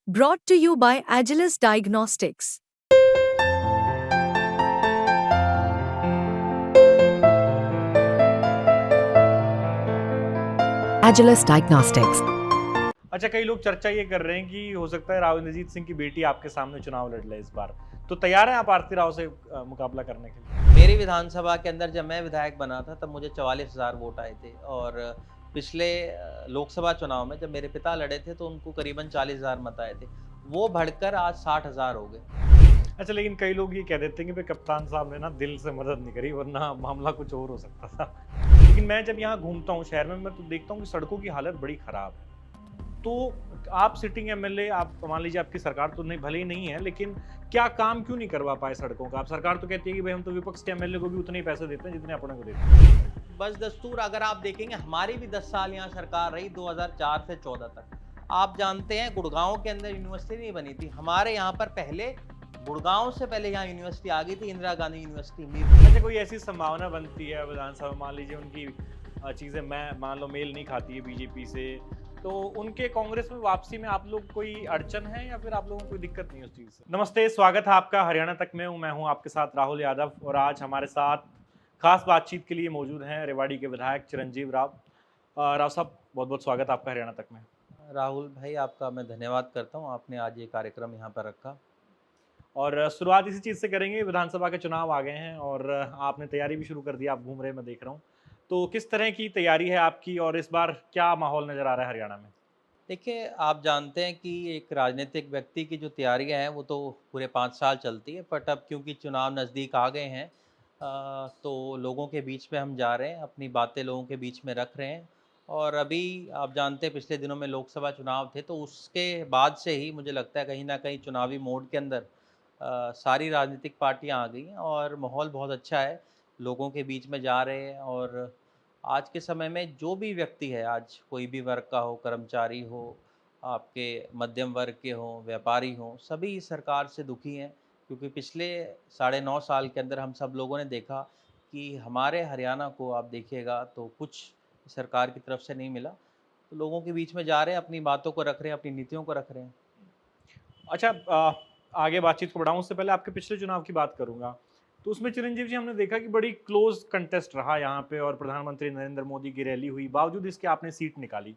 Brought to you by Agilus Diagnostics. Agilus Diagnostics. अच्छा, कई लोग चर्चा ये कर रहे हैं कि हो सकता है राव इंद्रजीत सिंह की बेटी आपके सामने चुनाव लड़ ले इस बार। तो तैयार हैं आप आरती राव से मुकाबला करने के लिए? मेरी विधानसभा के अंदर जब मैं विधायक बना था तब मुझे 44,000 वोट आए थे और पिछले लोकसभा चुनाव में जब मेरे पिता लड़े थे तो उनको करीबन 40,000 मत आए थे। वो बढ़कर आज 60,000 हो गए। अच्छा, लेकिन कई लोग ये कह देते हैं कि भाई कप्तान साहब ने ना दिल से मदद नहीं करी, वरना मामला कुछ और हो सकता था। लेकिन मैं जब यहाँ घूमता हूँ शहर में, मैं तो देखता हूँ कि सड़कों की हालत बड़ी खराब है। तो आप सिटिंग एमएलए, आप मान लीजिए आपकी सरकार तो नहीं, भले ही नहीं है, लेकिन क्या काम क्यों नहीं करवा पाए सड़कों का? आप सरकार तो कहती है कि भाई हम तो विपक्ष के एमएलए को भी उतने ही पैसे देते हैं जितने अपने को देते हैं। बस दस्तूर अगर आप देखेंगे हमारी भी 10 साल यहाँ सरकार रही 2004 से 14 तक। आप जानते हैं गुड़गांव के अंदर यूनिवर्सिटी नहीं बनी थी। हमारे यहाँ पर पहले गुड़गांव से पहले यहाँ यूनिवर्सिटी आ गई थी, इंदिरा गांधी यूनिवर्सिटी मीरपुर। अच्छा, कोई ऐसी संभावना बनती है विधानसभा, मान लीजिए उनकी चीज़ें मैं मान लो मेल नहीं खाती है बीजेपी से, तो उनके कांग्रेस में वापसी में आप लोग कोई अड़चन है या फिर आप लोगों को कोई दिक्कत नहीं है उस चीज़ से? नमस्ते, स्वागत है आपका हरियाणा तक में। मैं हूं आपके साथ राहुल यादव और आज हमारे साथ खास बातचीत के लिए मौजूद हैं रेवाड़ी के विधायक चिरंजीव राव। राव साहब, बहुत बहुत स्वागत है आपका हरियाणा तक में। राहुल भाई, आपका मैं धन्यवाद करता हूँ, आपने आज ये कार्यक्रम यहाँ पर रखा। और शुरुआत इसी चीज़ से करेंगे, विधानसभा के चुनाव आ गए हैं और आपने तैयारी भी शुरू कर दी, आप घूम रहे हैं, मैं देख रहा हूँ। तो किस तरह की तैयारी है आपकी और इस बार क्या माहौल नज़र आ रहा है हरियाणा में? देखिए, आप जानते हैं कि एक राजनीतिक व्यक्ति की जो तैयारियां हैं वो तो पूरे 5 साल चलती है, बट अब क्योंकि चुनाव नज़दीक आ गए हैं तो लोगों के बीच में हम जा रहे हैं, अपनी बातें लोगों के बीच में रख रहे हैं। और अभी आप जानते हैं पिछले दिनों में लोकसभा चुनाव थे तो उसके बाद से ही मुझे लगता है कहीं ना कहीं चुनावी मोड के अंदर सारी राजनीतिक पार्टियां आ गई हैं और माहौल बहुत अच्छा है। लोगों के बीच में जा रहे हैं और आज के समय में जो भी व्यक्ति है, आज कोई भी वर्ग का हो, कर्मचारी हो, आपके मध्यम वर्ग के हों, व्यापारी हों, सभी इस सरकार से दुखी हैं। क्योंकि पिछले साढ़े 9 साल के अंदर हम सब लोगों ने देखा कि हमारे हरियाणा को आप देखिएगा तो कुछ सरकार की तरफ से नहीं मिला। तो लोगों के बीच में जा रहे हैं, अपनी बातों को रख रहे हैं, अपनी नीतियों को रख रहे हैं। अच्छा, आगे बातचीत को बढ़ाऊँ उससे पहले आपके पिछले चुनाव की बात करूँगा। तो उसमें चिरंजीव जी, हमने देखा कि बड़ी क्लोज़ कंटेस्ट रहा यहाँ पे और प्रधानमंत्री नरेंद्र मोदी की रैली हुई, बावजूद इसके आपने सीट निकाली।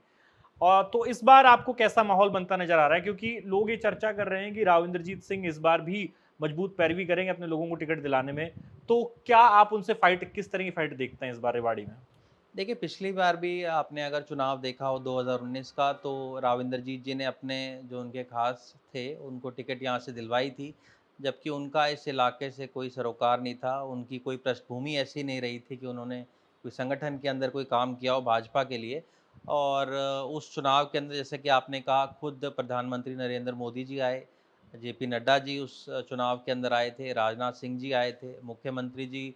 तो इस बार आपको कैसा माहौल बनता नज़र आ रहा है? क्योंकि लोग ये चर्चा कर रहे हैं कि राव इंद्रजीत सिंह इस बार भी मजबूत पैरवी करेंगे अपने लोगों को टिकट दिलाने में। तो क्या आप उनसे फाइट, किस तरह की फाइट देखते हैं इस बार रेवाड़ी में? देखिए, पिछली बार भी आपने अगर चुनाव देखा हो 2019 का तो राव इंद्रजीत जी ने अपने जो उनके खास थे उनको टिकट यहाँ से दिलवाई थी। जबकि उनका इस इलाके से कोई सरोकार नहीं था, उनकी कोई पृष्ठभूमि ऐसी नहीं रही थी कि उन्होंने कोई संगठन के अंदर कोई काम किया हो भाजपा के लिए। और उस चुनाव के अंदर जैसे कि आपने कहा, खुद प्रधानमंत्री नरेंद्र मोदी जी आए, जेपी नड्डा जी उस चुनाव के अंदर आए थे, राजनाथ सिंह जी आए थे, मुख्यमंत्री जी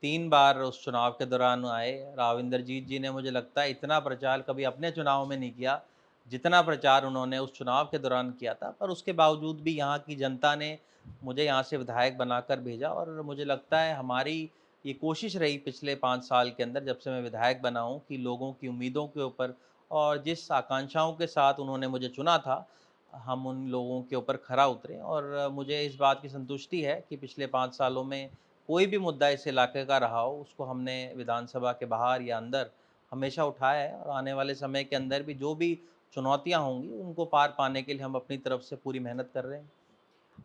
3 बार उस चुनाव के दौरान आए। राव इंदरजीत जी ने मुझे लगता है इतना प्रचार कभी अपने चुनाव में नहीं किया, जितना प्रचार उन्होंने उस चुनाव के दौरान किया था। पर उसके बावजूद भी यहाँ की जनता ने मुझे यहाँ से विधायक बनाकर भेजा और मुझे लगता है हमारी ये कोशिश रही पिछले 5 साल के अंदर जब से मैं विधायक बना हूँ कि लोगों की उम्मीदों के ऊपर और जिस आकांक्षाओं के साथ उन्होंने मुझे चुना था, हम उन लोगों के ऊपर खरा उतरे। और मुझे इस बात की संतुष्टि है कि पिछले 5 सालों में कोई भी मुद्दा इस इलाके का रहा हो, उसको हमने विधानसभा के बाहर या अंदर हमेशा उठाया है और आने वाले समय के अंदर भी जो भी चुनौतियाँ होंगी, उनको पार पाने के लिए हम अपनी तरफ से पूरी मेहनत कर रहे हैं।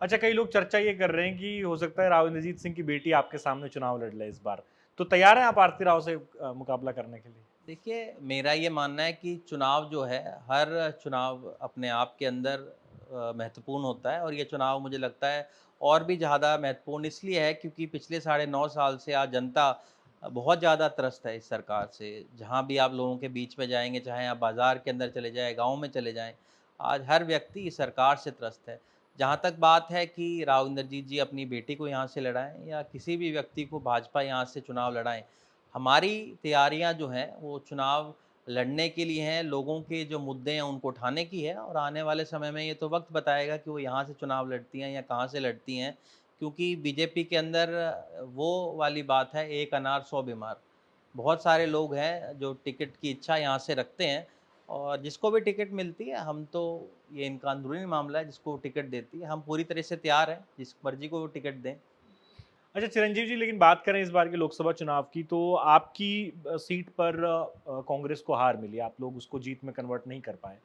अच्छा, कई लोग चर्चा ये कर रहे हैं कि हो सकता है राव इंद्रजीत सिंह की बेटी आपके सामने चुनाव लड़ ले इस बार। तो तैयार हैं आप आरती राव से मुकाबला करने के लिए? देखिए, मेरा ये मानना है कि चुनाव जो है, हर चुनाव अपने आप के अंदर महत्वपूर्ण होता है और ये चुनाव मुझे लगता है और भी ज़्यादा महत्वपूर्ण इसलिए है क्योंकि पिछले साढ़े 9 साल से आज जनता बहुत ज़्यादा त्रस्त है इस सरकार से। जहाँ भी आप लोगों के बीच में जाएँगे, चाहे आप बाज़ार के अंदर चले जाएँ, गाँव में चले जाएँ, आज हर व्यक्ति इस सरकार से त्रस्त है। जहाँ तक बात है कि राव इंदरजीत जी अपनी बेटी को यहाँ से लड़ाएँ या किसी भी व्यक्ति को भाजपा यहाँ से चुनाव लड़ाएँ, हमारी तैयारियां जो हैं वो चुनाव लड़ने के लिए हैं, लोगों के जो मुद्दे हैं उनको उठाने की है। और आने वाले समय में ये तो वक्त बताएगा कि वो यहाँ से चुनाव लड़ती हैं या कहाँ से लड़ती हैं। क्योंकि बीजेपी के अंदर वो वाली बात है, एक अनार 100 बीमार। बहुत सारे लोग हैं जो टिकट की इच्छा यहाँ से रखते हैं, और जिसको भी टिकट मिलती है, हम तो ये इनका अंदरूनी मामला है, जिसको टिकट देती है, हम पूरी तरह से तैयार हैं, जिस मर्जी को वो टिकट दें। अच्छा चिरंजीव जी, लेकिन बात करें इस बार के लोकसभा चुनाव की, तो आपकी सीट पर कांग्रेस को हार मिली, आप लोग उसको जीत में कन्वर्ट नहीं कर पाए।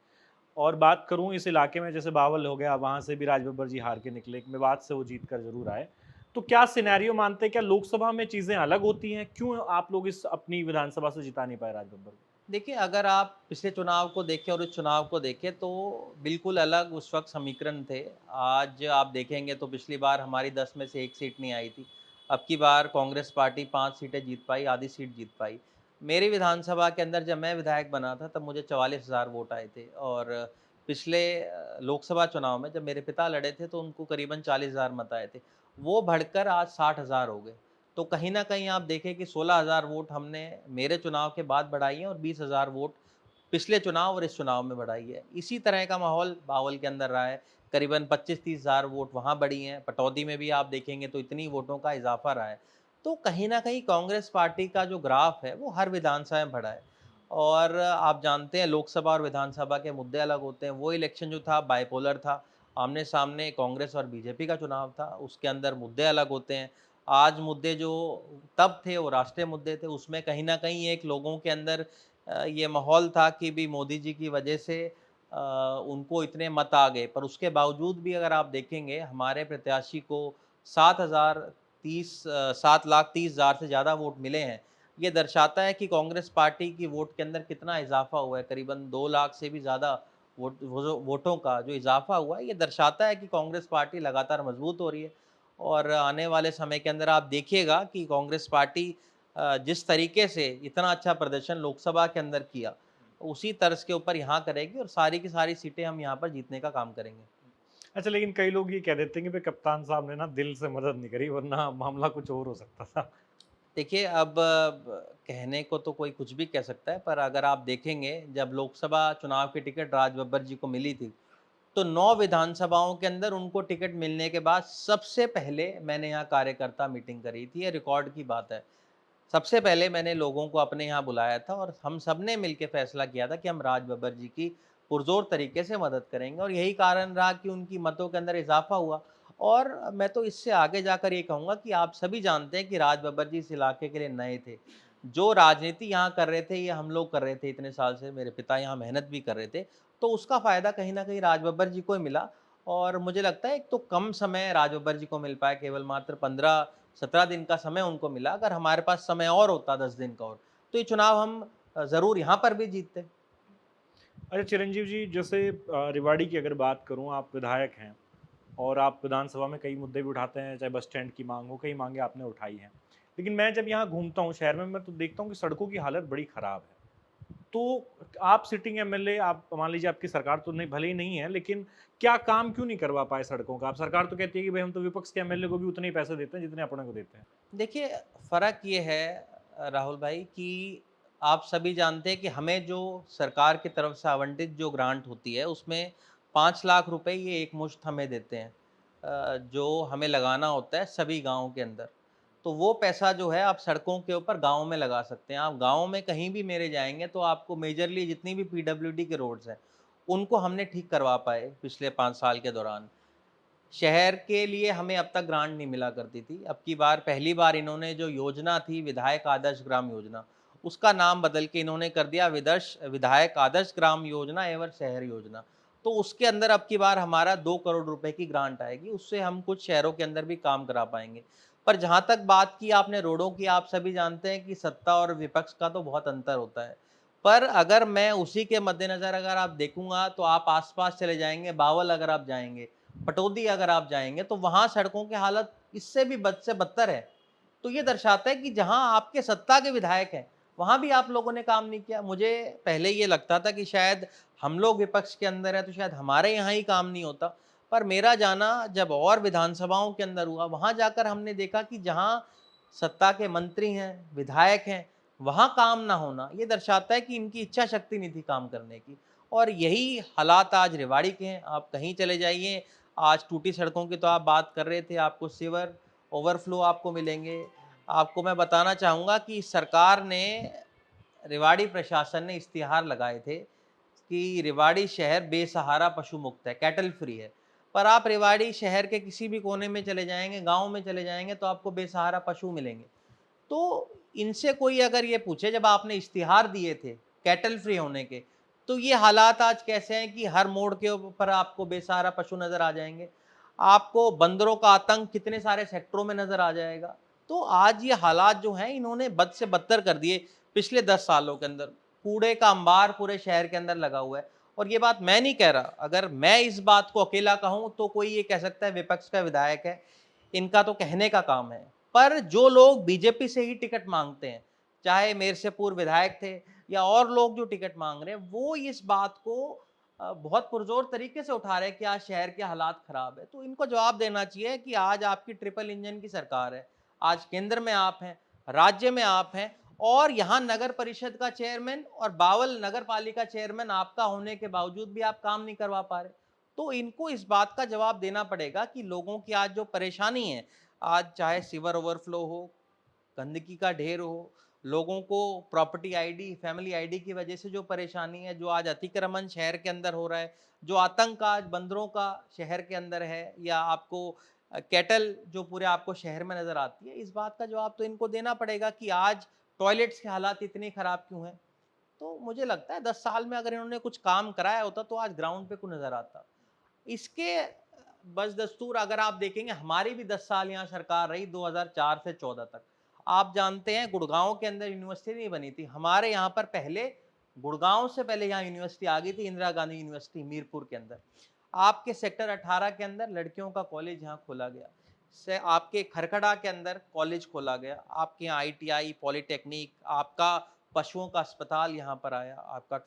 और बात करूं इस इलाके में, जैसे बावल हो गया, वहां से भी राज बब्बर जी हार के निकले, एक मेवात से वो जीत कर जरूर आए। तो क्या सिनेरियो मानते हैं, क्या लोकसभा में चीजें अलग होती हैं, क्यों आप लोग इस अपनी विधानसभा से जिता नहीं पाए राज बब्बर को? देखिए, अगर आप पिछले चुनाव को देखें और इस चुनाव को देखें तो बिल्कुल अलग उस वक़्त समीकरण थे। आज आप देखेंगे तो पिछली बार हमारी 10 में से 1 सीट नहीं आई थी। अब की बार कांग्रेस पार्टी 5 सीटें जीत पाई, आधी सीट जीत पाई। मेरी विधानसभा के अंदर जब मैं विधायक बना था तब मुझे 44,000 वोट आए थे और पिछले लोकसभा चुनाव में जब मेरे पिता लड़े थे तो उनको करीबन 40,000 मत आए थे। वो बढ़कर आज 60,000 हो गए। तो कहीं न कहीं आप देखें कि 16,000 वोट हमने मेरे चुनाव के बाद बढ़ाई है और 20,000 वोट पिछले चुनाव और इस चुनाव में बढ़ाई है। इसी तरह का माहौल बावल के अंदर रहा है। करीबन 25-30 हज़ार वोट वहाँ बढ़ी हैं। पटौदी में भी आप देखेंगे तो इतनी वोटों का इज़ाफ़ा रहा है। तो कहीं न कहीं कांग्रेस पार्टी का जो ग्राफ़ है वो हर विधानसभा में बढ़ा है। और आप जानते हैं लोकसभा और विधानसभा के मुद्दे अलग होते हैं। वो इलेक्शन जो था बाइपोलर था। आमने-सामने कांग्रेस और बीजेपी का चुनाव था। उसके अंदर मुद्दे अलग होते हैं। आज मुद्दे जो तब थे वो राष्ट्रीय मुद्दे थे, उसमें कहीं न कहीं एक लोगों के अंदर ये माहौल था कि भी मोदी जी की वजह से उनको इतने मत आ गए, पर उसके बावजूद भी अगर आप देखेंगे हमारे प्रत्याशी को 7,30,000 से ज़्यादा वोट मिले हैं। ये दर्शाता है कि कांग्रेस पार्टी की वोट के अंदर कितना इज़ाफ़ा हुआ है, करीबन 2 लाख से भी ज़्यादा वोटों का जो इज़ाफ़ा हुआ है, ये दर्शाता है कि कांग्रेस पार्टी लगातार मज़बूत हो रही है। और आने वाले समय के अंदर आप देखिएगा कि कांग्रेस पार्टी जिस तरीके से इतना अच्छा प्रदर्शन लोकसभा के अंदर किया, उसी तर्ज के ऊपर यहाँ करेगी और सारी की सारी सीटें हम यहाँ पर जीतने का काम करेंगे। अच्छा, लेकिन कई लोग ये कह देते हैं कि भाई कप्तान साहब ने ना दिल से मदद नहीं करी, वरना मामला कुछ और हो सकता था। देखिए, अब कहने को तो कोई कुछ भी कह सकता है, पर अगर आप देखेंगे जब लोकसभा चुनाव की टिकट राज बब्बर जी को मिली थी, तो 9 विधानसभाओं के अंदर उनको टिकट मिलने के बाद सबसे पहले मैंने यहाँ कार्यकर्ता मीटिंग करी थी, ये रिकॉर्ड की बात है। सबसे पहले मैंने लोगों को अपने यहाँ बुलाया था और हम सब ने मिल के फैसला किया था कि हम राज बब्बर जी की पुरज़ोर तरीके से मदद करेंगे और यही कारण रहा कि उनकी मतों के अंदर इज़ाफ़ा हुआ। और मैं तो इससे आगे जाकर ये कहूँगा कि आप सभी जानते हैं कि राज बब्बर जी इस इलाके के लिए नए थे। जो राजनीति यहाँ कर रहे थे, ये हम लोग कर रहे थे इतने साल से, मेरे पिता यहाँ मेहनत भी कर रहे थे। तो उसका फ़ायदा कहीं न कहीं राज बब्बर जी को ही मिला और मुझे लगता है एक तो कम समय राज बब्बर जी को मिल पाया, केवल मात्र 15-17 दिन का समय उनको मिला। अगर हमारे पास समय और होता 10 दिन का और, तो ये चुनाव हम ज़रूर यहाँ पर भी जीतते। अच्छा चिरंजीव जी, जैसे रेवाड़ी की अगर बात करूं, आप विधायक हैं और आप विधानसभा में कई मुद्दे भी उठाते हैं, चाहे बस स्टैंड की मांग हो, कई मांगे आपने उठाई हैं। लेकिन मैं जब यहाँ घूमता हूँ शहर में, मैं तो देखता हूँ कि सड़कों की हालत बड़ी ख़राब है। तो आप सिटिंग एमएलए, आप मान लीजिए आपकी सरकार तो नहीं, भले ही नहीं है, लेकिन क्या काम क्यों नहीं करवा पाए सड़कों का? आप सरकार तो कहती है कि भाई हम तो विपक्ष के एमएलए को भी उतने ही पैसे देते हैं जितने अपने को देते हैं। देखिए, फ़र्क ये है राहुल भाई कि आप सभी जानते हैं कि हमें जो सरकार की तरफ से आवंटित जो ग्रांट होती है, उसमें 5 लाख रुपए ये एकमुश्त हमें देते हैं जो हमें लगाना होता है सभी गाँव के अंदर। तो वो पैसा जो है आप सड़कों के ऊपर गाँव में लगा सकते हैं। आप गाँव में कहीं भी मेरे जाएँगे तो आपको मेजरली जितनी भी पीडब्ल्यूडी के रोड्स हैं, उनको हमने ठीक करवा पाए पिछले 5 साल के दौरान। शहर के लिए हमें अब तक ग्रांट नहीं मिला करती थी। अब की बार पहली बार इन्होंने जो योजना थी विधायक आदर्श ग्राम योजना, उसका नाम बदल के इन्होंने कर दिया विधायक आदर्श ग्राम योजना एवं शहर योजना। तो उसके अंदर अब की बार हमारा 2 करोड़ रुपए की ग्रांट आएगी, उससे हम कुछ शहरों के अंदर भी काम करा पाएँगे। पर जहाँ तक बात की आपने रोडों की, आप सभी जानते हैं कि सत्ता और विपक्ष का तो बहुत अंतर होता है। पर अगर मैं उसी के मद्देनज़र अगर आप देखूँगा तो आप आस-पास चले जाएँगे, बावल अगर आप जाएँगे, पटौदी अगर आप जाएँगे तो वहाँ सड़कों की हालत इससे भी बद से बदतर है। तो ये दर्शाता है कि जहाँ आपके सत्ता के विधायक हैं, वहाँ भी आप लोगों ने काम नहीं किया। मुझे पहले ये लगता था कि शायद हम लोग विपक्ष के अंदर हैं तो शायद हमारे यहाँ ही काम नहीं होता। पर मेरा जाना जब और विधानसभाओं के अंदर हुआ, वहाँ जाकर हमने देखा कि जहाँ सत्ता के मंत्री हैं, विधायक हैं, वहाँ काम ना होना, ये दर्शाता है कि इनकी इच्छा शक्ति नहीं थी काम करने की। और यही हालात आज रेवाड़ी के हैं। आप कहीं चले जाइए, आज टूटी सड़कों की तो आप बात कर रहे थे, आपको सीवर ओवरफ्लो आपको मिलेंगे। आपको मैं बताना चाहूँगा कि सरकार ने रेवाड़ी प्रशासन ने इश्तिहार लगाए थे कि रेवाड़ी शहर बेसहारा पशु मुक्त है, कैटल फ्री है। पर आप रेवाड़ी शहर के किसी भी कोने में चले जाएँगे, गाँव में चले जाएँगे तो आपको बेसहारा पशु मिलेंगे। तो इनसे कोई अगर ये पूछे जब आपने इश्तिहार दिए थे कैटल फ्री होने के, तो ये हालात आज कैसे हैं कि हर मोड़ के ऊपर आपको बेसहारा पशु नज़र आ जाएँगे। आपको बंदरों का आतंक कितने सारे सेक्टरों में नज़र आ जाएगा। तो आज ये हालात जो हैं इन्होंने बद से बदतर कर दिए पिछले 10 सालों के अंदर। कूड़े का अंबार पूरे शहर के अंदर लगा हुआ है और ये बात मैं नहीं कह रहा, अगर मैं इस बात को अकेला कहूँ तो कोई ये कह सकता है विपक्ष का विधायक है, इनका तो कहने का काम है। पर जो लोग बीजेपी से ही टिकट मांगते हैं, चाहे मेरे से पूर्व विधायक थे या और लोग जो टिकट मांग रहे हैं, वो इस बात को बहुत पुरजोर तरीके से उठा रहे हैं कि आज शहर के हालात खराब है। तो इनको जवाब देना चाहिए कि आज आपकी ट्रिपल इंजन की सरकार है, आज केंद्र में आप हैं, राज्य में आप हैं और यहाँ नगर परिषद का चेयरमैन और बावल नगर पालिका चेयरमैन आपका होने के बावजूद भी आप काम नहीं करवा पा रहे। तो इनको इस बात का जवाब देना पड़ेगा कि लोगों की आज जो परेशानी है, आज चाहे सीवर ओवरफ्लो हो, गंदगी का ढेर हो, लोगों को प्रॉपर्टी आईडी, फैमिली आईडी की वजह से जो परेशानी है, जो आज अतिक्रमण शहर के अंदर हो रहा है, जो आतंक आज बंदरों का शहर के अंदर है या आपको कैटल जो पूरे आपको शहर में नज़र आती है, इस बात का जवाब तो इनको देना पड़ेगा कि आज टॉयलेट्स के हालात इतने ख़राब क्यों हैं। तो मुझे लगता है 10 साल में अगर इन्होंने कुछ काम कराया होता तो आज ग्राउंड पे क्यों नज़र आता। इसके बदस्तूर अगर आप देखेंगे हमारी भी 10 साल यहाँ सरकार रही 2004 से 14 तक। आप जानते हैं गुड़गांव के अंदर यूनिवर्सिटी नहीं बनी थी। हमारे यहाँ पर पहले गुड़गांव से पहले यहाँ यूनिवर्सिटी आ गई थी, इंदिरा गांधी यूनिवर्सिटी मीरपुर के अंदर। आपके सेक्टर 18 के अंदर लड़कियों का कॉलेज यहाँ खोला गया। से आपके खरखड़ा के अंदर कॉलेज खोला गया। आपके यहाँ आईटीआई, पॉलिटेक्निक, आपका पशुओं का अस्पताल यहाँ पर आया, आपका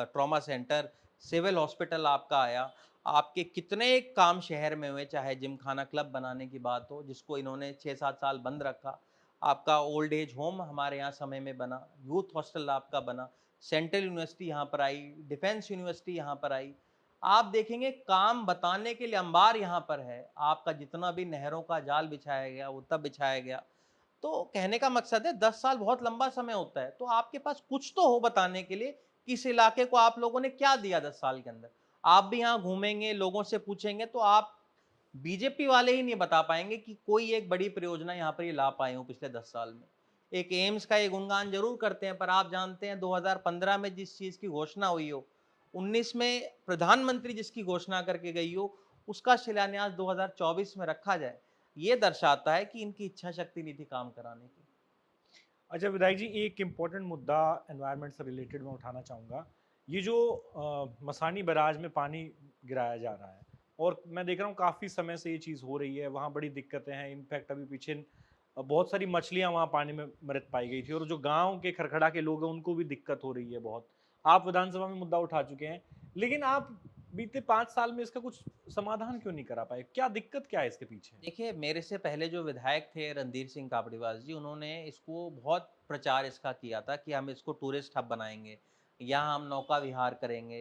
ट्रॉमा सेंटर, सिविल हॉस्पिटल आपका आया। आपके कितने काम शहर में हुए, चाहे जिमखाना क्लब बनाने की बात हो जिसको इन्होंने 6-7 साल बंद रखा, आपका ओल्ड एज होम हमारे यहाँ समय में बना, यूथ हॉस्टल आपका बना, सेंट्रल यूनिवर्सिटी यहाँ पर आई, डिफेंस यूनिवर्सिटी यहाँ पर आई। आप देखेंगे काम बताने के लिए अंबार यहाँ पर है, आपका जितना भी नहरों का जाल बिछाया गया वो तब बिछाया गया। तो कहने का मकसद है 10 साल बहुत लंबा समय होता है, तो आपके पास कुछ तो हो बताने के लिए कि इस इलाके को आप लोगों ने क्या दिया 10 साल के अंदर। आप भी यहाँ घूमेंगे, लोगों से पूछेंगे तो आप बीजेपी वाले ही नहीं बता पाएंगे कि कोई एक बड़ी परियोजना यहाँ पर ये ला पाए हो पिछले 10 साल में। एक एम्स का ये गुणगान जरूर करते हैं, पर आप जानते हैं 2015 में जिस चीज़ की घोषणा हुई हो, 19 में प्रधानमंत्री जिसकी घोषणा करके गई हो, उसका शिलान्यास 2024 में रखा जाए, ये दर्शाता है कि इनकी इच्छा शक्ति नहीं थी काम कराने की। अच्छा विधायक जी, एक इम्पोर्टेंट मुद्दा एनवायरनमेंट से रिलेटेड मैं उठाना चाहूँगा। ये जो मसानी बैराज में पानी गिराया जा रहा है और मैं देख रहा हूँ काफ़ी समय से ये चीज़ हो रही है, वहाँ बड़ी दिक्कतें हैं। इनफैक्ट अभी पीछे बहुत सारी मछलियाँ वहाँ पानी में मृत पाई गई थी और जो गांव के खरखड़ा के लोग हैं उनको भी दिक्कत हो रही है बहुत। आप विधानसभा में मुद्दा उठा चुके हैं, लेकिन आप बीते 5 साल में इसका कुछ समाधान क्यों नहीं करा पाए? क्या दिक्कत क्या है इसके पीछे? देखिए, मेरे से पहले जो विधायक थे रणधीर सिंह कापड़ीवास जी, उन्होंने इसको बहुत प्रचार इसका किया था कि हम इसको टूरिस्ट हब बनाएंगे, यहाँ हम नौका विहार करेंगे।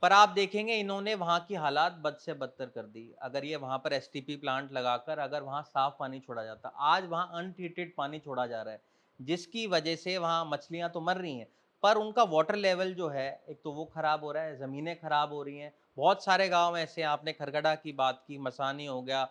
पर आप देखेंगे इन्होंने वहाँ की हालात बद से बदतर कर दी। अगर ये वहाँ पर एसटीपी प्लांट लगाकर अगर वहाँ साफ पानी छोड़ा जाता, आज वहाँ अनट्रीटेड पानी छोड़ा जा रहा है, जिसकी वजह से वहाँ मछलियाँ तो मर रही हैं, पर उनका वाटर लेवल जो है, एक तो वो खराब हो रहा है, ज़मीनें खराब हो रही हैं। बहुत सारे गाँव ऐसे हैं, आपने खरगड़ा की बात की, मसानी हो गया,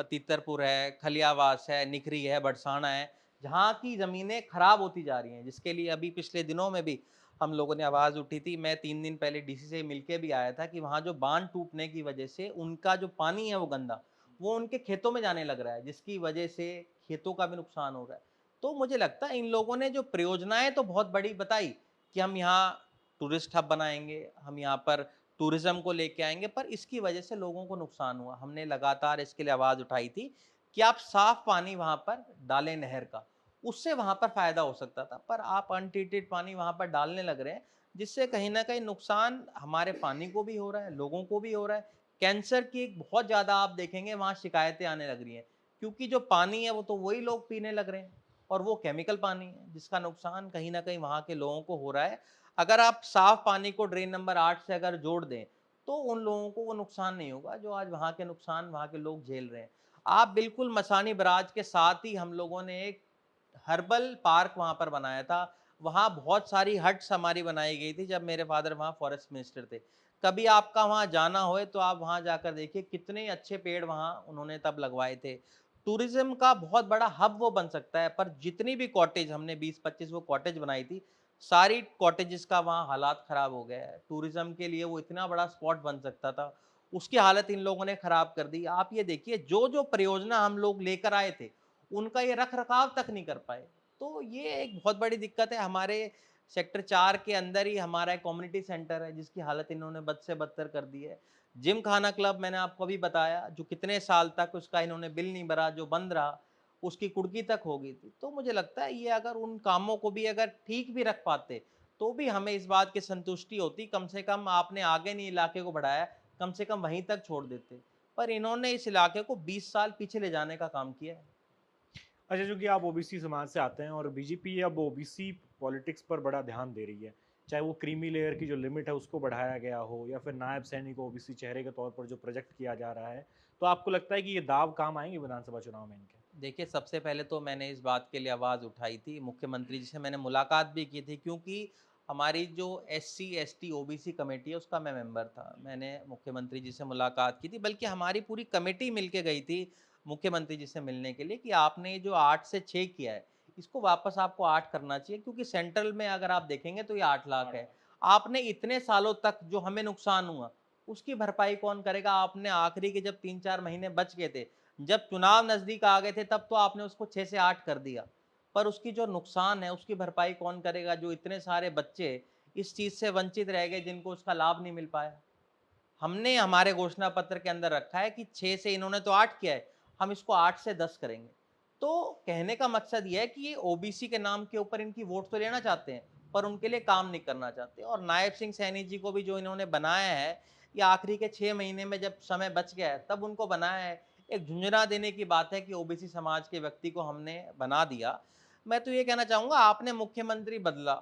तितरपुर है, खलियावास है, निखरी है, बरसाना है, जहाँ की ज़मीनें खराब होती जा रही हैं, जिसके लिए अभी पिछले दिनों में भी हम लोगों ने आवाज़ उठी थी। मैं 3 दिन पहले डीसी से मिलके भी आया था कि वहाँ जो बांध टूटने की वजह से उनका जो पानी है वो गंदा, वो उनके खेतों में जाने लग रहा है, जिसकी वजह से खेतों का भी नुकसान हो रहा है। तो मुझे लगता है इन लोगों ने जो परियोजनाएँ तो बहुत बड़ी बताई कि हम यहाँ टूरिस्ट हब बनाएँगे, हम यहाँ पर टूरिज़्म को लेके आएँगे, पर इसकी वजह से लोगों को नुकसान हुआ। हमने लगातार इसके लिए आवाज़ उठाई थी कि आप साफ़ पानी वहाँ पर डालें नहर का, उससे वहाँ पर फ़ायदा हो सकता था, पर आप अनट्रीटेड पानी वहाँ पर डालने लग रहे हैं, जिससे कहीं न कहीं नुकसान हमारे पानी को भी हो रहा है, लोगों को भी हो रहा है। कैंसर की एक बहुत ज़्यादा आप देखेंगे वहाँ शिकायतें आने लग रही हैं, क्योंकि जो पानी है वो तो वही लोग पीने लग रहे हैं और वो केमिकल पानी है, जिसका नुकसान कहीं न कहीं वहाँ के लोगों को हो रहा है। अगर आप साफ़ पानी को ड्रेन नंबर 8 से अगर जोड़ दें, तो उन लोगों को वो नुकसान नहीं होगा, जो आज वहाँ के नुकसान वहाँ के लोग झेल रहे हैं। आप बिल्कुल मसानी बैराज के साथ ही हम लोगों ने एक हर्बल पार्क वहाँ पर बनाया था। वहाँ बहुत सारी हट्स हमारी बनाई गई थी जब मेरे फादर वहाँ फॉरेस्ट मिनिस्टर थे। कभी आपका वहाँ जाना होए तो आप वहाँ जाकर देखिए कितने अच्छे पेड़ वहाँ उन्होंने तब लगवाए थे। टूरिज़्म का बहुत बड़ा हब वो बन सकता है, पर जितनी भी कॉटेज हमने 20-25 वो कॉटेज बनाई थी, सारी कॉटेजेस का वहाँ हालात ख़राब हो गया है। टूरिज़्म के लिए वो इतना बड़ा स्पॉट बन सकता था, उसकी हालत इन लोगों ने ख़राब कर दी। आप ये देखिए जो-जो परियोजना हम लोग लेकर आए थे, उनका ये रख-रखाव तक नहीं कर पाए। तो ये एक बहुत बड़ी दिक्कत है। हमारे सेक्टर 4 के अंदर ही हमारा एक कम्युनिटी सेंटर है, जिसकी हालत इन्होंने बद से बदतर कर दी है। जिम खाना क्लब मैंने आपको अभी बताया, जो कितने साल तक उसका इन्होंने बिल नहीं भरा, जो बंद रहा, उसकी कुर्की तक हो गई थी। तो मुझे लगता है ये अगर उन कामों को भी अगर ठीक भी रख पाते, तो भी हमें इस बात की संतुष्टि होती, कम से कम आपने आगे नहीं इलाके को बढ़ाया, कम से कम वहीं तक छोड़ देते। पर इन्होंने इस इलाके को 20 साल पीछे ले जाने का काम किया है। अच्छा, चूँकि आप ओबीसी समाज से आते हैं और बीजेपी अब ओबीसी पॉलिटिक्स पर बड़ा ध्यान दे रही है, चाहे वो क्रीमी लेयर की जो लिमिट है उसको बढ़ाया गया हो या फिर नायब सैनी को ओबीसी चेहरे के तौर पर जो प्रोजेक्ट किया जा रहा है, तो आपको लगता है कि ये दाव काम आएँगे विधानसभा चुनाव में इनके? देखिए, सबसे पहले तो मैंने इस बात के लिए आवाज़ उठाई थी, मुख्यमंत्री जी से मैंने मुलाकात भी की थी, क्योंकि हमारी जो एससी, एसटी, ओबीसी कमेटी है उसका मैं मेंबर था। मैंने मुख्यमंत्री जी से मुलाकात की थी, बल्कि हमारी पूरी कमेटी मिल के गई थी मुख्यमंत्री जी से मिलने के लिए कि आपने ये जो 8 से 6 किया है, इसको वापस आपको 8 करना चाहिए, क्योंकि सेंट्रल में अगर आप देखेंगे तो ये 8 लाख है। आपने इतने सालों तक जो हमें नुकसान हुआ, उसकी भरपाई कौन करेगा? आपने आखिरी के जब 3-4 महीने बच गए थे, जब चुनाव नज़दीक आ गए थे, तब तो आपने उसको 6 से 8 कर दिया। पर उसकी जो नुकसान है, उसकी भरपाई कौन करेगा? जो इतने सारे बच्चे इस चीज़ से वंचित रह गए, जिनको उसका लाभ नहीं मिल पाया। हमने हमारे घोषणा पत्र के अंदर रखा है कि 6 से इन्होंने तो 8 किया है, हम इसको 8 से 10 करेंगे। तो कहने का मकसद ये है कि ये ओबीसी के नाम के ऊपर इनकी वोट तो लेना चाहते हैं, पर उनके लिए काम नहीं करना चाहते। और नायब सिंह सैनी जी को भी जो इन्होंने बनाया है, ये आखिरी के 6 महीने में जब समय बच गया है, तब उनको बनाया है। एक झुंझुना देने की बात है कि ओबीसी समाज के व्यक्ति को हमने बना दिया। मैं तो ये कहना चाहूँगा, आपने मुख्यमंत्री बदला,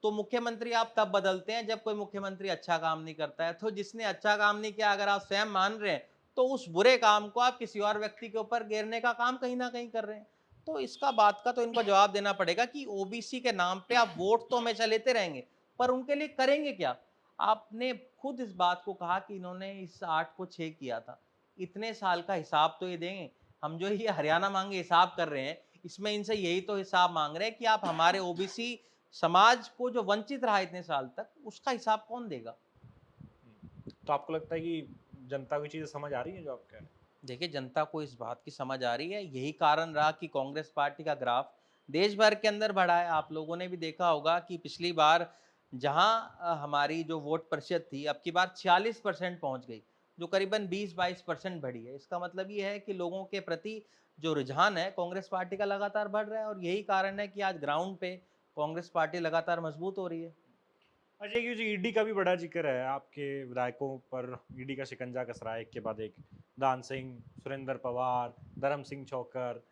तो मुख्यमंत्री आप तब बदलते हैं जब कोई मुख्यमंत्री अच्छा काम नहीं करता है। तो जिसने अच्छा काम नहीं किया अगर आप स्वयं मान रहे हैं, तो उस बुरे काम को आप किसी और व्यक्ति के ऊपर घेरने का काम कहीं न कहीं कर रहे हैं। तो इसका बात का तो इनको जवाब देना पड़ेगा कि ओबीसी के नाम पे आप वोट तो हमेशा लेते रहेंगे, पर उनके लिए करेंगे क्या? आपने खुद इस बात को कहा कि इन्होंने इस 8 को 6 किया था। इतने साल का हिसाब तो ये देंगे। हम जो ये हरियाणा माँगे हिसाब कर रहे हैं, इसमें इनसे यही तो हिसाब माँग रहे हैं कि आप हमारे ओबीसी समाज को जो वंचित रहा इतने साल तक, उसका हिसाब कौन देगा? तो आपको लगता है कि जनता को ये चीज़ें समझ आ रही हैं जो आप कह रहे हैं? देखिए, जनता को इस बात की समझ आ रही है, यही कारण रहा कि कांग्रेस पार्टी का ग्राफ देश भर के अंदर बढ़ा है। आप लोगों ने भी देखा होगा कि पिछली बार जहां हमारी जो वोट प्रतिशत थी, अब की बार 46% पहुंच गई, जो करीबन 20-22% बढ़ी है। इसका मतलब ये है कि लोगों के प्रति जो रुझान है कांग्रेस पार्टी का लगातार बढ़ रहा है, और यही कारण है कि आज ग्राउंड पे कांग्रेस पार्टी लगातार मजबूत हो रही है। अच्छा, ये जो ईडी का भी बड़ा जिक्र है, आपके विधायकों पर ईडी का शिकंजा कस रहा है एक के बाद एक, दान सिंह, सुरेंद्र पवार, धर्म सिंह चौकर,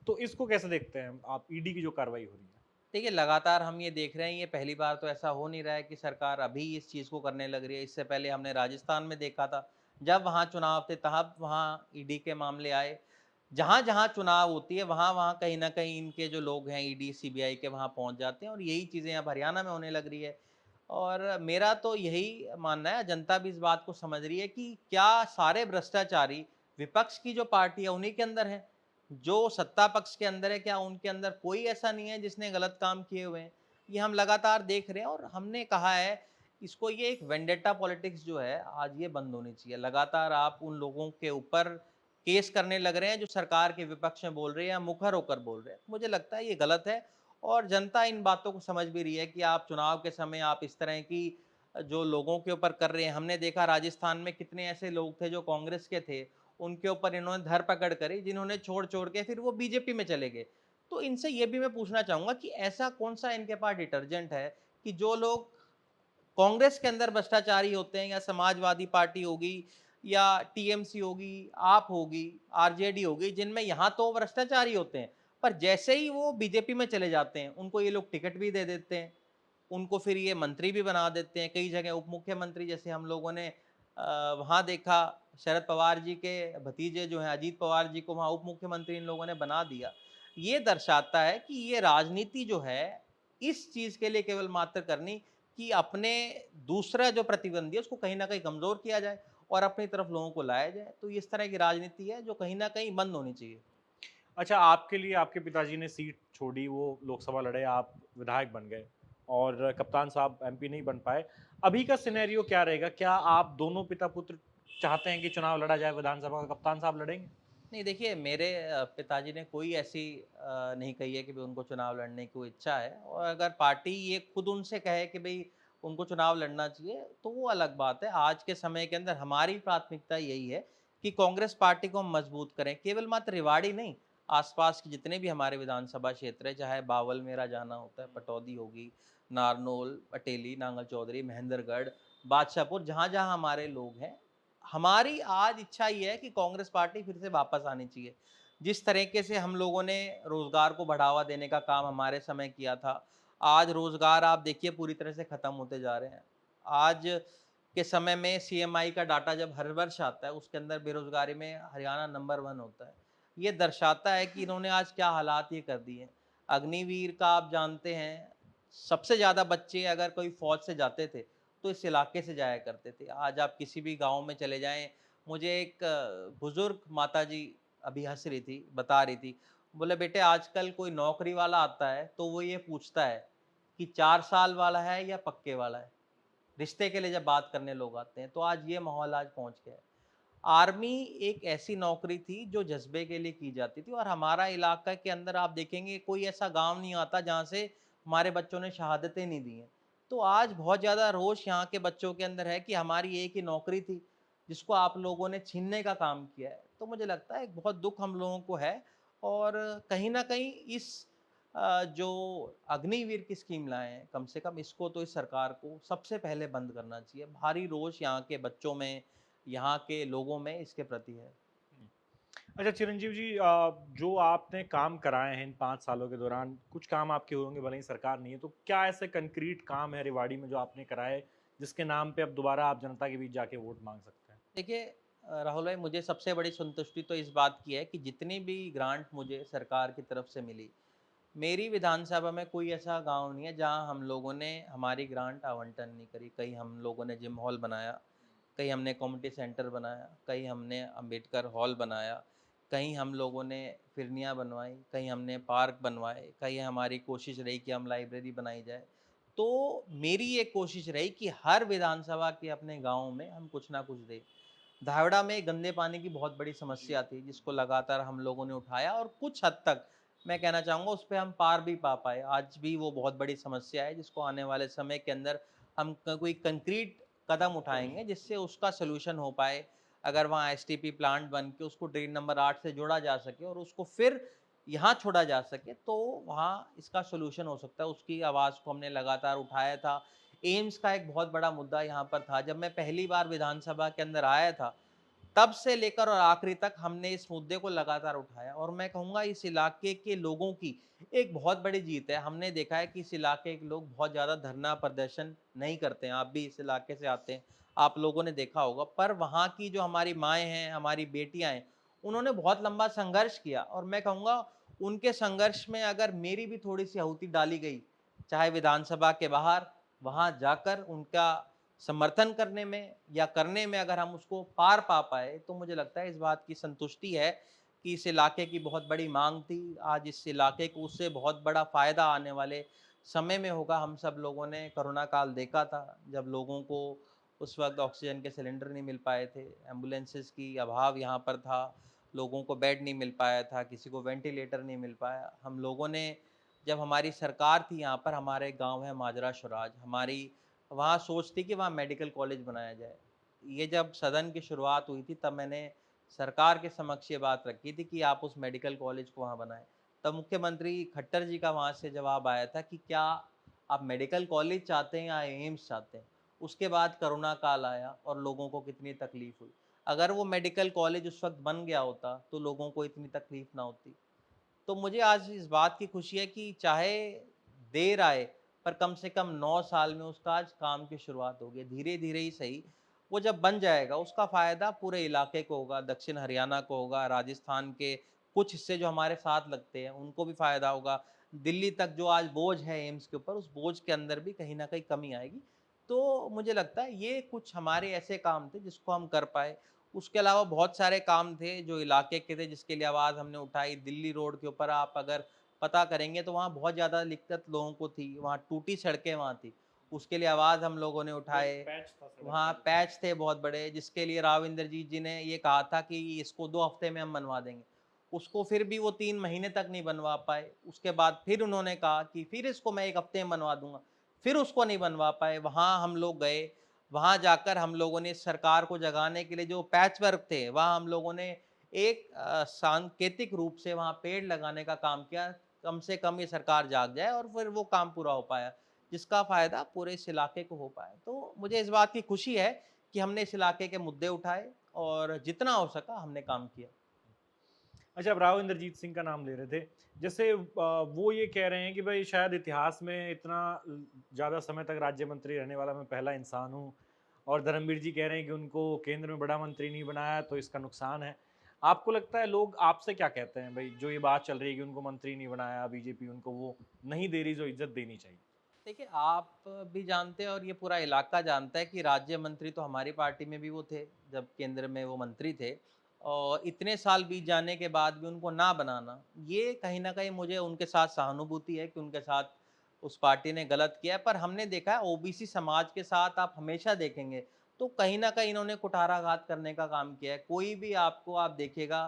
तो इसको कैसे देखते हैं आप, ईडी की जो कार्रवाई हो रही है? देखिए, लगातार हम ये देख रहे हैं, ये पहली बार तो ऐसा हो नहीं रहा है कि सरकार अभी इस चीज़ को करने लग रही है। इससे पहले हमने राजस्थान में देखा था, जब वहाँ चुनाव थे तब वहाँ ईडी के मामले आए। जहाँ-जहाँ चुनाव होती है, वहाँ-वहाँ कहीं न कहीं इनके जो लोग हैं ईडी, सीबीआई के वहाँ पहुँच जाते हैं, और यही चीज़ें अब हरियाणा में होने लग रही है। और मेरा तो यही मानना है, जनता भी इस बात को समझ रही है कि क्या सारे भ्रष्टाचारी विपक्ष की जो पार्टी है उन्हीं के अंदर हैं? जो सत्ता पक्ष के अंदर है, क्या उनके अंदर कोई ऐसा नहीं है जिसने गलत काम किए हुए हैं? ये हम लगातार देख रहे हैं, और हमने कहा है इसको, ये एक वेंडेटा पॉलिटिक्स जो है आज ये बंद होनी चाहिए। लगातार आप उन लोगों के ऊपर केस करने लग रहे हैं जो सरकार के विपक्ष में बोल रहे हैं या मुखर होकर बोल रहे हैं। मुझे लगता है ये गलत है, और जनता इन बातों को समझ भी रही है कि आप चुनाव के समय आप इस तरह की जो लोगों के ऊपर कर रहे हैं। हमने देखा राजस्थान में कितने ऐसे लोग थे जो कांग्रेस के थे, उनके ऊपर इन्होंने धरपकड़ करी, जिन्होंने छोड़-छोड़ के फिर वो बीजेपी में चले गए। तो इनसे ये भी मैं पूछना चाहूँगा कि ऐसा कौन-सा इनके पास डिटर्जेंट है कि जो लोग कांग्रेस के अंदर भ्रष्टाचारी होते हैं, या समाजवादी पार्टी होगी, या टीएमसी होगी, आप होगी, आरजेडी होगी, जिनमें यहाँ तो भ्रष्टाचारी होते हैं, पर जैसे ही वो बीजेपी में चले जाते हैं, उनको ये लोग टिकट भी दे देते हैं, उनको फिर ये मंत्री भी बना देते हैं, कई जगह उप मुख्यमंत्री, जैसे हम लोगों ने वहाँ देखा शरद पवार जी के भतीजे जो हैं अजीत पवार जी को वहाँ उप मुख्यमंत्री इन लोगों ने बना दिया। ये दर्शाता है कि ये राजनीति जो है, इस चीज़ के लिए केवल मात्र करनी कि अपने दूसरा जो प्रतिद्वंदी है उसको कहीं न कहीं कमज़ोर किया जाए और अपनी तरफ लोगों को लाया जाए। तो इस तरह की राजनीति है जो कहीं न कहीं बंद होनी चाहिए। अच्छा, आपके लिए आपके पिताजी ने सीट छोड़ी, वो लोकसभा लड़े, आप विधायक बन गए और कप्तान साहब एमपी नहीं बन पाए। अभी का सिनेरियो क्या रहेगा? क्या आप दोनों पिता-पुत्र चाहते हैं कि चुनाव लड़ा जाए विधानसभा का, कप्तान साहब लड़ेंगे? नहीं देखिए, मेरे पिताजी ने कोई ऐसी नहीं कही है कि भई उनको चुनाव लड़ने की कोई इच्छा है, और अगर पार्टी ये खुद उनसे कहे कि भई उनको चुनाव लड़ना चाहिए, तो वो अलग बात है। आज के समय के अंदर हमारी प्राथमिकता यही है कि कांग्रेस पार्टी को हम मजबूत करें। केवल मात्र रेवाड़ी नहीं, आस-पास के जितने भी हमारे विधानसभा क्षेत्र है, चाहे बावल मेरा जाना होता है, पटौदी होगी, नारनौल, अटेली, नांगल चौधरी, महेंद्रगढ़, बादशाहपुर, जहाँ-जहाँ हमारे लोग हैं, हमारी आज इच्छा ये है कि कांग्रेस पार्टी फिर से वापस आनी चाहिए। जिस तरीके से हम लोगों ने रोज़गार को बढ़ावा देने का काम हमारे समय किया था, आज रोज़गार आप देखिए पूरी तरह से ख़त्म होते जा रहे हैं। आज के समय में सीएमआई का डाटा जब हर वर्ष आता है, उसके अंदर बेरोज़गारी में हरियाणा नंबर 1 होता है। ये दर्शाता है कि इन्होंने आज क्या हालात ये कर दिए हैं। अग्निवीर का आप जानते हैं, सबसे ज़्यादा बच्चे अगर कोई फ़ौज से जाते थे, तो इस इलाके से जाया करते थे। आज आप किसी भी गाँव में चले जाएँ, मुझे एक बुज़ुर्ग माताजी अभी हँस रही थी, बता रही थी, बोले बेटे आजकल कोई नौकरी वाला आता है, तो वो ये पूछता है कि 4 साल वाला है या पक्के वाला है? रिश्ते के लिए जब बात करने लोग आते हैं, तो आज ये माहौल आज पहुँच गया है। आर्मी एक ऐसी नौकरी थी जो जज़्बे के लिए की जाती थी, और हमारा इलाका के अंदर आप देखेंगे कोई ऐसा गाँव नहीं आता जहाँ से हमारे बच्चों ने शहादतें नहीं दी हैं। तो आज बहुत ज़्यादा रोष यहाँ के बच्चों के अंदर है कि हमारी एक ही नौकरी थी, जिसको आप लोगों ने छीनने का काम किया है। तो मुझे लगता है एक बहुत दुःख हम लोगों को है, और कहीं न कहीं इस जो अग्निवीर की स्कीम लाए हैं, कम से कम इसको तो इस सरकार को सबसे पहले बंद करना चाहिए। भारी रोष यहाँ के बच्चों में, यहाँ के लोगों में इसके प्रति है। अच्छा चिरंजीव जी, जो आपने काम कराए हैं इन 5 सालों के दौरान, कुछ काम आपके हुए होंगे भले ही सरकार नहीं है, तो क्या ऐसे कंक्रीट काम है रेवाड़ी में जो आपने कराए, जिसके नाम पे अब दोबारा आप जनता के बीच जाके वोट माँग सकते हैं? देखिए राहुल भाई, मुझे सबसे बड़ी संतुष्टि तो इस बात की है कि जितनी भी ग्रांट मुझे सरकार की तरफ से मिली, मेरी विधानसभा में कोई ऐसा गांव नहीं है जहां हम लोगों ने हमारी ग्रांट आवंटन नहीं करी। कहीं हम लोगों ने जिम हॉल बनाया, कहीं हमने कम्युनिटी सेंटर बनाया, कहीं हमने अंबेडकर हॉल बनाया, कहीं हम लोगों ने फिरनियाँ बनवाई, कहीं हमने पार्क बनवाए, कहीं हमारी कोशिश रही कि हम लाइब्रेरी बनाई जाए। तो मेरी ये कोशिश रही कि हर विधानसभा के अपने गाँव में हम कुछ ना कुछ दें। धावड़ा में गंदे पानी की बहुत बड़ी समस्या थी, जिसको लगातार हम लोगों ने उठाया, और कुछ हद तक मैं कहना चाहूँगा उस पे हम पार भी पा पाए। आज भी वो बहुत बड़ी समस्या है, जिसको आने वाले समय के अंदर हम कोई कंक्रीट कदम उठाएँगे जिससे उसका सॉल्यूशन हो पाए। अगर वहाँ एसटीपी प्लांट बन के उसको ड्रेन नंबर 8 से जोड़ा जा सके और उसको फिर यहाँ छोड़ा जा सके, तो वहाँ इसका सॉल्यूशन हो सकता है। उसकी आवाज़ को हमने लगातार उठाया था। एम्स का एक बहुत बड़ा मुद्दा यहाँ पर था। जब मैं पहली बार विधानसभा के अंदर आया था, तब से लेकर और आखिरी तक हमने इस मुद्दे को लगातार उठाया, और मैं कहूँगा इस इलाके के लोगों की एक बहुत बड़ी जीत है। हमने देखा है कि इस इलाके के लोग बहुत ज़्यादा धरना प्रदर्शन नहीं करते हैं। आप भी इस इलाके से आते हैं, आप लोगों ने देखा होगा। पर वहाँ की जो हमारी माएँ हैं, हमारी बेटियाँ हैं, उन्होंने बहुत लंबा संघर्ष किया, और मैं कहूँगा उनके संघर्ष में अगर मेरी भी थोड़ी-सी आहुति डाली गई, चाहे विधानसभा के बाहर, वहाँ जाकर उनका समर्थन करने में या करने में, अगर हम उसको पार पा पाए, तो मुझे लगता है इस बात की संतुष्टि है कि इस इलाके की बहुत बड़ी मांग थी। आज इस इलाके को उससे बहुत बड़ा फ़ायदा आने वाले समय में होगा। हम सब लोगों ने कोरोना काल देखा था, जब लोगों को उस वक़्त ऑक्सीजन के सिलेंडर नहीं मिल पाए थे, एम्बुलेंसेस की अभाव यहाँ पर था, लोगों को बेड नहीं मिल पाया था, किसी को वेंटिलेटर नहीं मिल पाया। हम लोगों ने, जब हमारी सरकार थी यहाँ पर, हमारे गाँव है माजरा शुराज, हमारी वहाँ सोच थी कि वहाँ मेडिकल कॉलेज बनाया जाए। ये जब सदन की शुरुआत हुई थी, तब मैंने सरकार के समक्ष ये बात रखी थी कि आप उस मेडिकल कॉलेज को वहाँ बनाएँ। तब मुख्यमंत्री खट्टर जी का वहाँ से जवाब आया था कि क्या आप मेडिकल कॉलेज चाहते हैं या एम्स चाहते हैं? उसके बाद कोरोना काल आया और लोगों को कितनी तकलीफ़ हुई। अगर वो मेडिकल कॉलेज उस वक़्त बन गया होता, तो लोगों को इतनी तकलीफ़ ना होती। तो मुझे आज इस बात की खुशी है कि चाहे देर आए, पर कम से कम 9 साल में उसका आज काम की शुरुआत हो गई। धीरे-धीरे ही सही, वो जब बन जाएगा उसका फ़ायदा पूरे इलाके को होगा, दक्षिण हरियाणा को होगा, राजस्थान के कुछ हिस्से जो हमारे साथ लगते हैं उनको भी फ़ायदा होगा। दिल्ली तक जो आज बोझ है एम्स के ऊपर, उस बोझ के अंदर भी कहीं न कहीं कमी आएगी। तो मुझे लगता है ये कुछ हमारे ऐसे काम थे जिसको हम कर पाए। उसके अलावा बहुत सारे काम थे जो इलाके के थे जिसके लिए आवाज़ हमने उठाई। दिल्ली रोड के ऊपर आप अगर पता करेंगे तो वहाँ बहुत ज़्यादा दिक्कत लोगों को थी, वहाँ टूटी सड़कें वहाँ थी। उसके लिए आवाज़ हम लोगों ने उठाए। पैच था सड़क वहाँ का। पैच थे बहुत बड़े जिसके लिए राव इंद्रजीत जी ने ये कहा था कि इसको 2 हफ्ते में हम बनवा देंगे। उसको फिर भी वो 3 महीने तक नहीं बनवा पाए। उसके बाद फिर उन्होंने कहा कि फिर इसको मैं 1 हफ्ते में बनवा दूँगा, फिर उसको नहीं बनवा पाए। वहाँ हम लोग गए, वहाँ जाकर हम लोगों ने सरकार को जगाने के लिए जो पैच वर्क थे, वहाँ हम लोगों ने एक सांकेतिक रूप से वहाँ पेड़ लगाने का काम किया, कम से कम ये सरकार जाग जाए और फिर वो काम पूरा हो पाया, जिसका फ़ायदा पूरे इस इलाके को हो पाया। तो मुझे इस बात की खुशी है कि हमने इस इलाके के मुद्दे उठाए और जितना हो सका हमने काम किया। अच्छा, आप राव इंद्रजीत सिंह का नाम ले रहे थे। जैसे वो ये कह रहे हैं कि भाई शायद इतिहास में इतना ज़्यादा समय तक राज्य मंत्री रहने वाला मैं पहला इंसान हूँ, और धर्मवीर जी कह रहे हैं कि उनको केंद्र में बड़ा मंत्री नहीं बनाया तो इसका नुकसान है। आपको लगता है लोग आपसे क्या कहते हैं भाई, जो ये बात चल रही है कि उनको मंत्री नहीं बनाया, बीजेपी उनको वो नहीं दे रही जो इज़्ज़त देनी चाहिए? देखिए, आप भी जानते हैं और ये पूरा इलाका जानता है कि राज्य मंत्री तो हमारी पार्टी में भी वो थे, जब केंद्र में वो मंत्री थे और इतने साल बीत जाने के बाद भी उनको ना बनाना, ये कहीं न कहीं मुझे उनके साथ सहानुभूति है कि उनके साथ उस पार्टी ने गलत किया है। पर हमने देखा है ओबीसी समाज के साथ आप हमेशा देखेंगे, तो कहीं न कहीं इन्होंने कुठाराघात करने का काम किया है। कोई भी आपको आप देखिएगा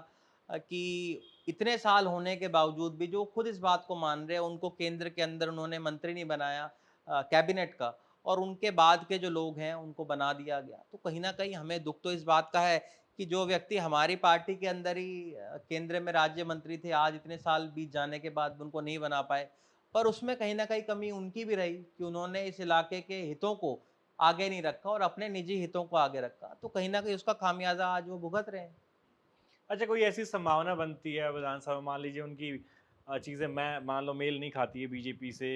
कि इतने साल होने के बावजूद भी जो खुद इस बात को मान रहे हैं, उनको केंद्र के अंदर उन्होंने मंत्री नहीं बनाया कैबिनेट का, और उनके बाद के जो लोग हैं उनको बना दिया गया। तो कहीं न कहीं हमें दुःख तो इस बात का है कि जो व्यक्ति हमारी पार्टी के अंदर ही केंद्र में राज्य मंत्री थे, आज इतने साल बीत जाने के बाद भी उनको नहीं बना पाए। पर उसमें कहीं न कहीं कमी उनकी भी रही कि उन्होंने इस इलाके के हितों को आगे नहीं रखा और अपने निजी हितों को आगे रखा। तो कहीं न कहीं उसका खामियाज़ा आज वो भुगत रहे हैं। अच्छा, कोई ऐसी संभावना बनती है विधानसभा में, मान लीजिए उनकी चीज़ें मैं मान लो मेल नहीं खाती है बीजेपी से,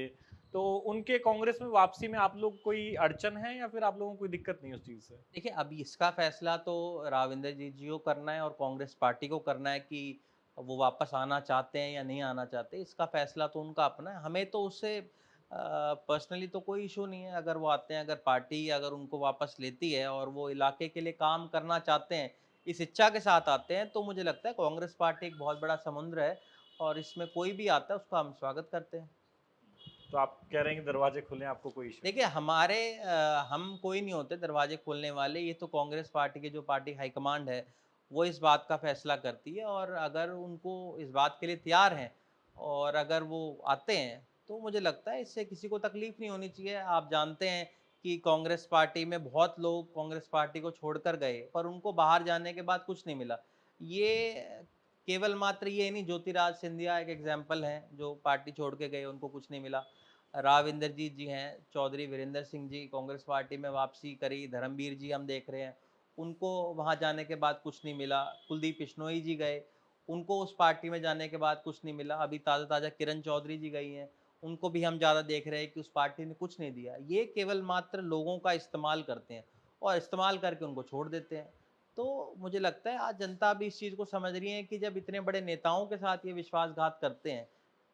तो उनके कांग्रेस में वापसी में आप लोग कोई अड़चन है या फिर आप लोगों को कोई दिक्कत नहीं है उस चीज़ से? देखिए, अभी इसका फैसला तो राविंदर जी को करना है और कांग्रेस पार्टी को करना है कि वो वापस आना चाहते हैं या नहीं आना चाहते। इसका फैसला तो उनका अपना है। हमें तो उससे पर्सनली तो कोई इशू नहीं है, अगर वो आते हैं, अगर पार्टी अगर उनको वापस लेती है और वो इलाके के लिए काम करना चाहते हैं, इस इच्छा के साथ आते हैं, तो मुझे लगता है कांग्रेस पार्टी एक बहुत बड़ा समुद्र है और इसमें कोई भी आता है उसका हम स्वागत करते हैं। तो आप कह रहे हैं कि दरवाजे खुले हैं, आपको कोई इश्यू नहीं? देखिए, हम कोई नहीं होते दरवाजे खोलने वाले, ये तो कांग्रेस पार्टी की जो पार्टी हाईकमांड है, वो इस बात का फैसला करती है और अगर उनको इस बात के लिए तैयार हैं और अगर वो आते हैं, तो मुझे लगता है इससे किसी को तकलीफ़ नहीं होनी चाहिए। आप जानते हैं कि कांग्रेस पार्टी में बहुत लोग कांग्रेस पार्टी को छोड़कर गए, पर उनको बाहर जाने के बाद कुछ नहीं मिला। ये केवल मात्र ये नहीं, ज्योतिराज सिंधिया एक एग्ज़ाम्पल हैं, जो पार्टी छोड़ के गए, उनको कुछ नहीं मिला। राव इंदरजीत जी हैं, चौधरी वीरेंद्र सिंह जी कांग्रेस पार्टी में वापसी करी, धर्मवीर जी हम देख रहे हैं, उनको वहाँ जाने के बाद कुछ नहीं मिला। कुलदीप बिश्नोई जी गए, उनको उस पार्टी में जाने के बाद कुछ नहीं मिला। अभी ताज़ा-ताज़ा किरण चौधरी जी गई हैं, उनको भी हम ज़्यादा देख रहे हैं कि उस पार्टी ने कुछ नहीं दिया। ये केवल मात्र लोगों का इस्तेमाल करते हैं और इस्तेमाल करके उनको छोड़ देते हैं। तो मुझे लगता है आज जनता भी इस चीज़ को समझ रही है कि जब इतने बड़े नेताओं के साथ ये विश्वासघात करते हैं,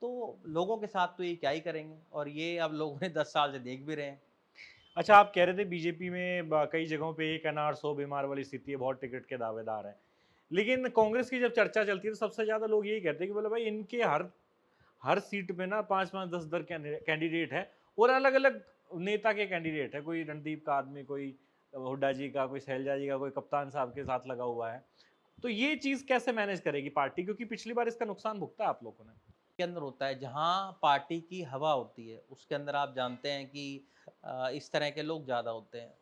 तो लोगों के साथ तो ये क्या ही करेंगे, और ये अब लोगों ने 10 साल से देख भी रहे हैं। अच्छा, आप कह रहे थे बीजेपी में कई जगहों पे एक अनार 100 बीमार वाली स्थिति है, बहुत टिकट के दावेदार हैं। लेकिन कांग्रेस की जब चर्चा चलती है तो सबसे ज़्यादा लोग यही कहते हैं कि बोले भाई इनके हर हर सीट पे ना 5-5 10-10 कैंडिडेट है, और अलग-अलग नेता के कैंडिडेट है। कोई रणदीप का आदमी, कोई हुड्डा जी का, कोई शैलजा जी का, कोई कप्तान साहब के साथ लगा हुआ है। तो ये चीज़ कैसे मैनेज करेगी पार्टी? क्योंकि पिछली बार इसका नुकसान भुगता आप लोगों ने। के अंदर होता है जहाँ पार्टी की हवा होती है, उसके अंदर आप जानते हैं कि इस तरह के लोग ज़्यादा होते हैं।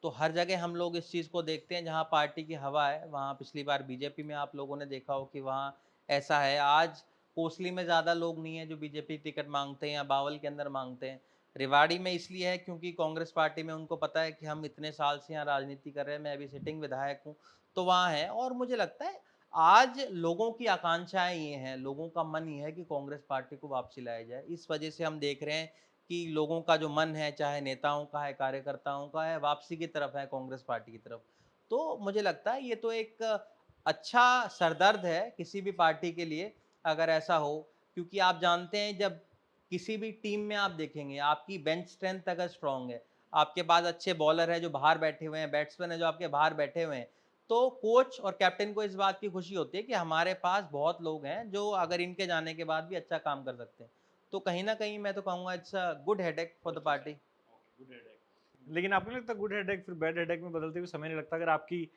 तो हर जगह हम लोग इस चीज़ को देखते हैं जहाँ पार्टी की हवा है, वहाँ पिछली बार बीजेपी में आप लोगों ने देखा हो कि वहाँ ऐसा है। आज कोसली में ज़्यादा लोग नहीं हैं जो बीजेपी टिकट माँगते हैं या बावल के अंदर माँगते हैं। रेवाड़ी में इसलिए है क्योंकि कांग्रेस पार्टी में उनको पता है कि हम इतने साल से यहाँ राजनीति कर रहे हैं, मैं अभी सिटिंग विधायक हूँ, तो वहाँ है। और मुझे लगता है आज लोगों की आकांक्षाएँ ये हैं, लोगों का मन ये है कि कांग्रेस पार्टी को वापसी लाया जाए। इस वजह से हम देख रहे हैं कि लोगों का जो मन है, चाहे नेताओं का है, कार्यकर्ताओं का है, वापसी की तरफ है, कांग्रेस पार्टी की तरफ। तो मुझे लगता है ये तो एक अच्छा सरदर्द है किसी भी पार्टी के लिए अगर ऐसा हो, क्योंकि आप जानते हैं जब किसी भी टीम में आप देखेंगे, आपकी बेंच स्ट्रेंथ अगर स्ट्रांग है, आपके पास अच्छे बॉलर है जो बाहर बैठे हुए हैं, बैट्समैन है जो आपके बाहर बैठे हुए हैं, तो कोच और कैप्टन को इस बात की खुशी होती है कि हमारे पास बहुत लोग हैं जो अगर इनके जाने के बाद भी अच्छा काम कर सकते हैं। तो कहीं न कहीं मैं तो कहूँगा it's a good headache for the party. Good headache. लेकिन आपको नहीं लगता गुड हेडेक फिर बैड हेडेक में बदलते हुए समय नहीं लगता अगर आपकी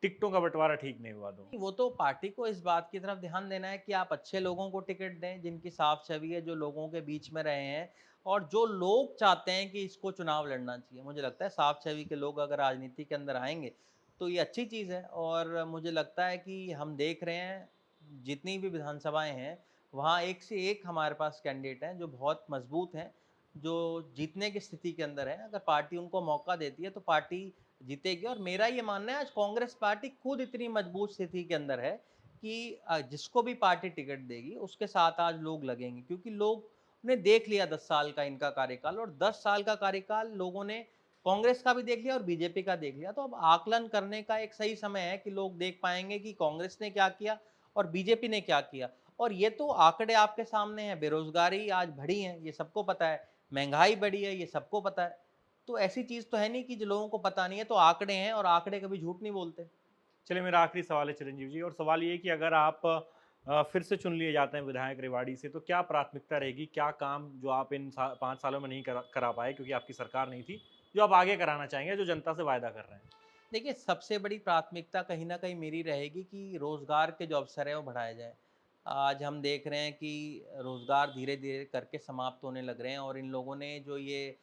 टिकटों का बंटवारा ठीक नहीं हुआ तो? वो तो पार्टी को इस बात की तरफ ध्यान देना है कि आप अच्छे लोगों को टिकट दें, जिनकी साफ छवि है, जो लोगों के बीच में रहे हैं और जो लोग चाहते हैं कि इसको चुनाव लड़ना चाहिए। मुझे लगता है साफ छवि के लोग अगर राजनीति के अंदर आएँगे, तो ये अच्छी चीज़ है और मुझे लगता है कि हम देख रहे हैं, जितनी भी विधानसभाएँ हैं, वहाँ एक से एक हमारे पास कैंडिडेट हैं, जो बहुत मज़बूत हैं, जो जीतने की स्थिति के अंदर हैं। अगर पार्टी उनको मौका देती है, तो पार्टी जीतेगी और मेरा ये मानना है आज कांग्रेस पार्टी खुद इतनी मजबूत स्थिति के अंदर है कि जिसको भी पार्टी टिकट देगी उसके साथ आज लोग लगेंगे क्योंकि लोग ने देख लिया 10 साल का इनका कार्यकाल और 10 साल का कार्यकाल लोगों ने कांग्रेस का भी देख लिया और बीजेपी का देख लिया। तो अब आकलन करने का एक सही समय है कि लोग देख पाएंगे कि कांग्रेस ने क्या किया और बीजेपी ने क्या किया। और ये तो आंकड़े आपके सामने हैं, बेरोजगारी आज बढ़ी है, ये सबको पता है, महंगाई बढ़ी है, ये सबको पता है। तो ऐसी चीज़ तो है नहीं कि जो लोगों को पता नहीं है, तो आंकड़े हैं और आंकड़े कभी झूठ नहीं बोलते। चलिए मेरा आखिरी सवाल है चिरंजीव जी और सवाल ये है कि अगर आप फिर से चुन लिए जाते हैं विधायक रेवाड़ी से तो क्या प्राथमिकता रहेगी? क्या काम जो आप इन 5 सालों में नहीं करा पाए क्योंकि आपकी सरकार नहीं थी, जो आप आगे कराना चाहेंगे, जो जनता से वायदा कर रहे हैं? देखिए, सबसे बड़ी प्राथमिकता कहीं न कहीं मेरी रहेगी कि रोज़गार के जो अवसर हैं, वो बढ़ाए जाएँ। आज हम देख रहे हैं कि रोज़गार धीरे-धीरे करके समाप्त होने लग रहे हैं और इन लोगों ने जो ये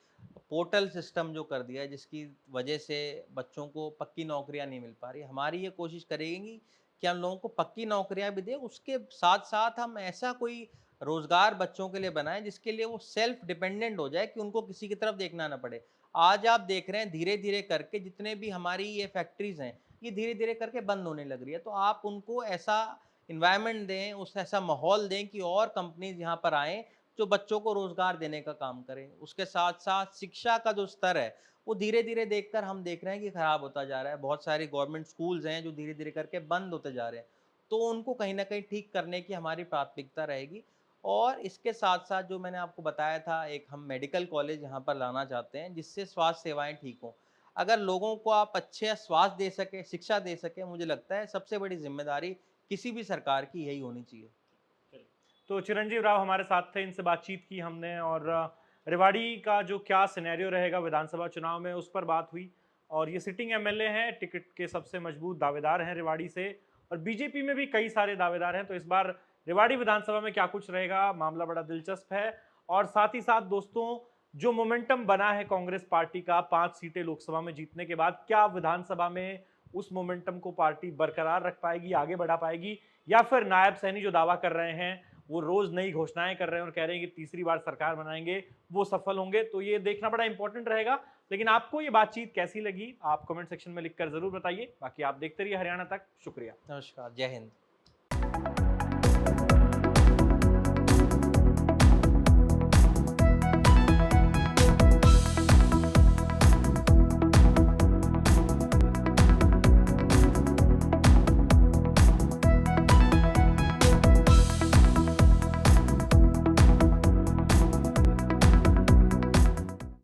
पोर्टल सिस्टम जो कर दिया है, जिसकी वजह से बच्चों को पक्की नौकरियाँ नहीं मिल पा रही। हमारी ये कोशिश करेंगी कि हम लोगों को पक्की नौकरियाँ भी दें, उसके साथ-साथ हम ऐसा कोई रोज़गार बच्चों के लिए बनाएँ, जिसके लिए वो सेल्फ डिपेंडेंट हो जाए कि उनको किसी की तरफ देखना ना पड़े। आज आप देख रहे हैं धीरे-धीरे करके जितने भी हमारी ये फैक्ट्रीज़ हैं, ये धीरे-धीरे करके बंद होने लग रही है। तो आप उनको ऐसा एनवायरनमेंट दें, उस ऐसा माहौल दें कि और कंपनीज़ यहाँ पर आएँ, जो बच्चों को रोज़गार देने का काम करें। उसके साथ-साथ शिक्षा का जो स्तर है, वो धीरे-धीरे देखकर हम देख रहे हैं कि खराब होता जा रहा है। बहुत सारे गवर्नमेंट स्कूल्स हैं, जो धीरे-धीरे करके बंद होते जा रहे हैं। तो उनको कहीं न कहीं ठीक करने की हमारी प्राथमिकता रहेगी। और इसके साथ-साथ जो मैंने आपको बताया था, एक हम मेडिकल कॉलेज यहाँ पर लाना चाहते हैं, जिससे स्वास्थ्य सेवाएँ ठीक हों। अगर लोगों को आप अच्छे स्वास्थ्य दे सकें, शिक्षा दे सकें, मुझे लगता है सबसे बड़ी ज़िम्मेदारी किसी भी सरकार की यही होनी चाहिए। तो चिरंजीव राव हमारे साथ थे, इनसे बातचीत की हमने और रेवाड़ी का जो क्या सिनेरियो रहेगा विधानसभा चुनाव में उस पर बात हुई और ये सिटिंग एमएलए हैं, टिकट के सबसे मजबूत दावेदार हैं रेवाड़ी से और बीजेपी में भी कई सारे दावेदार हैं। तो इस बार रेवाड़ी विधानसभा में क्या कुछ रहेगा, मामला बड़ा दिलचस्प है और साथ ही साथ दोस्तों जो मोमेंटम बना है कांग्रेस पार्टी का 5 सीटें लोकसभा में जीतने के बाद, क्या विधानसभा में उस मोमेंटम को पार्टी बरकरार रख पाएगी, आगे बढ़ा पाएगी या फिर नायब सैनी जो दावा कर रहे हैं वो रोज नई घोषणाएं कर रहे हैं और कह रहे हैं कि तीसरी बार सरकार बनाएंगे, वो सफल होंगे? तो ये देखना बड़ा इंपॉर्टेंट रहेगा। लेकिन आपको ये बातचीत कैसी लगी आप कमेंट सेक्शन में लिखकर जरूर बताइए। बाकी आप देखते रहिए हरियाणा तक। शुक्रिया। नमस्कार, जय हिंद।